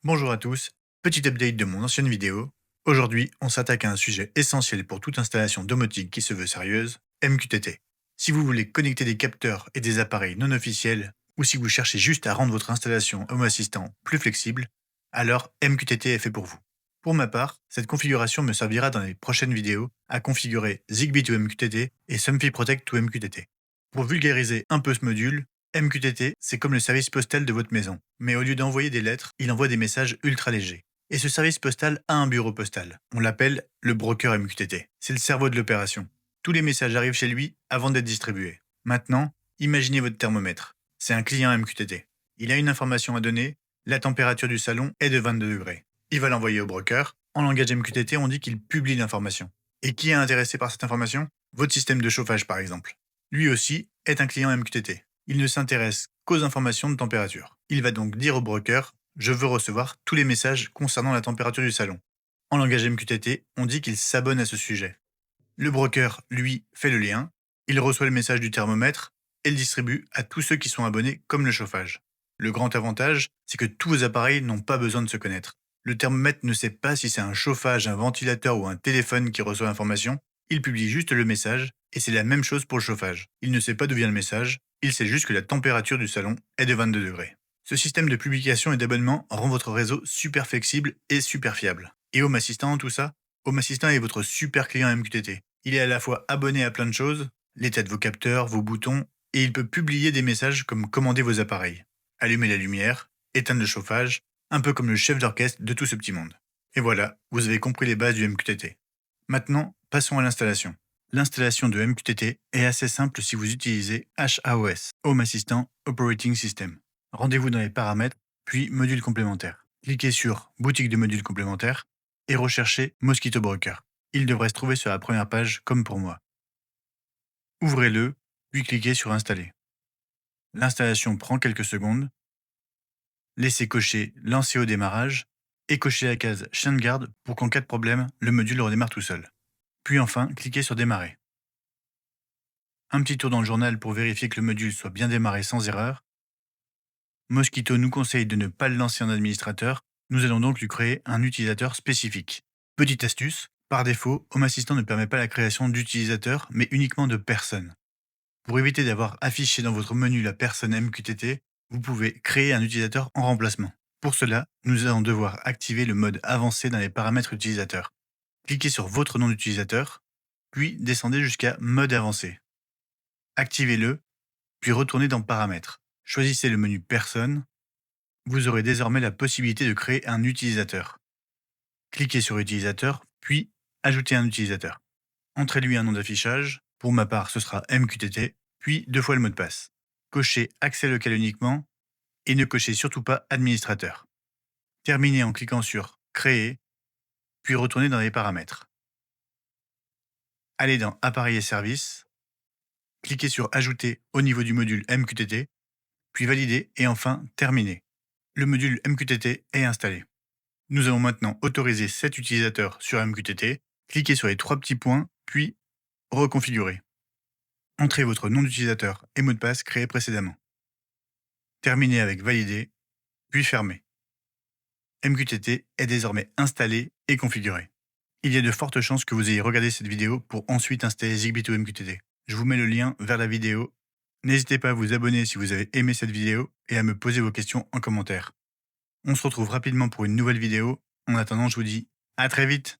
Bonjour à tous, petit update de mon ancienne vidéo. Aujourd'hui, on s'attaque à un sujet essentiel pour toute installation domotique qui se veut sérieuse, MQTT. Si vous voulez connecter des capteurs et des appareils non officiels, ou si vous cherchez juste à rendre votre installation Home Assistant plus flexible, alors MQTT est fait pour vous. Pour ma part, cette configuration me servira dans les prochaines vidéos à configurer Zigbee to MQTT et Somfy Protect to MQTT. Pour vulgariser un peu ce module, MQTT, c'est comme le service postal de votre maison. Mais au lieu d'envoyer des lettres, il envoie des messages ultra légers. Et ce service postal a un bureau postal. On l'appelle le broker MQTT. C'est le cerveau de l'opération. Tous les messages arrivent chez lui avant d'être distribués. Maintenant, imaginez votre thermomètre. C'est un client MQTT. Il a une information à donner. La température du salon est de 22 degrés. Il va l'envoyer au broker. En langage MQTT, on dit qu'il publie l'information. Et qui est intéressé par cette information? Votre système de chauffage, par exemple. Lui aussi est un client MQTT. Il ne s'intéresse qu'aux informations de température. Il va donc dire au broker « Je veux recevoir tous les messages concernant la température du salon ». En langage MQTT, on dit qu'il s'abonne à ce sujet. Le broker, lui, fait le lien, il reçoit le message du thermomètre et le distribue à tous ceux qui sont abonnés comme le chauffage. Le grand avantage, c'est que tous vos appareils n'ont pas besoin de se connaître. Le thermomètre ne sait pas si c'est un chauffage, un ventilateur ou un téléphone qui reçoit l'information, il publie juste le message et c'est la même chose pour le chauffage. Il ne sait pas d'où vient le message, il sait juste que la température du salon est de 22 degrés. Ce système de publication et d'abonnement rend votre réseau super flexible et super fiable. Et Home Assistant, tout ça, Home Assistant est votre super client MQTT. Il est à la fois abonné à plein de choses, l'état de vos capteurs, vos boutons, et il peut publier des messages comme commander vos appareils, allumer la lumière, éteindre le chauffage, un peu comme le chef d'orchestre de tout ce petit monde. Et voilà, vous avez compris les bases du MQTT. Maintenant, passons à l'installation. L'installation de MQTT est assez simple si vous utilisez HAOS, Home Assistant Operating System. Rendez-vous dans les paramètres, puis modules complémentaires. Cliquez sur Boutique de modules complémentaires et recherchez Mosquito Broker. Il devrait se trouver sur la première page, comme pour moi. Ouvrez-le, puis cliquez sur Installer. L'installation prend quelques secondes. Laissez cocher Lancer au démarrage et cochez la case Chien de garde pour qu'en cas de problème, le module redémarre tout seul. Puis enfin, cliquez sur Démarrer. Un petit tour dans le journal pour vérifier que le module soit bien démarré sans erreur. Mosquito nous conseille de ne pas le lancer en administrateur, nous allons donc lui créer un utilisateur spécifique. Petite astuce, par défaut, Home Assistant ne permet pas la création d'utilisateurs, mais uniquement de personnes. Pour éviter d'avoir affiché dans votre menu la personne MQTT, vous pouvez créer un utilisateur en remplacement. Pour cela, nous allons devoir activer le mode avancé dans les paramètres utilisateurs. Cliquez sur votre nom d'utilisateur, puis descendez jusqu'à mode avancé. Activez-le, puis retournez dans paramètres. Choisissez le menu personne. Vous aurez désormais la possibilité de créer un utilisateur. Cliquez sur utilisateur, puis ajoutez un utilisateur. Entrez-lui un nom d'affichage. Pour ma part, ce sera MQTT, puis 2 fois le mot de passe. Cochez accès local uniquement et ne cochez surtout pas administrateur. Terminez en cliquant sur créer, puis retournez dans les paramètres. Allez dans appareil et services. Cliquez sur ajouter au niveau du module MQTT, puis valider et enfin terminer. Le module MQTT est installé. Nous allons maintenant autoriser cet utilisateur sur MQTT. Cliquez sur les 3 petits points, puis reconfigurer. Entrez votre nom d'utilisateur et mot de passe créé précédemment. Terminez avec valider, puis fermez. MQTT est désormais installé et configuré. Il y a de fortes chances que vous ayez regardé cette vidéo pour ensuite installer Zigbee to MQTT. Je vous mets le lien vers la vidéo. N'hésitez pas à vous abonner si vous avez aimé cette vidéo et à me poser vos questions en commentaire. On se retrouve rapidement pour une nouvelle vidéo. En attendant, je vous dis à très vite!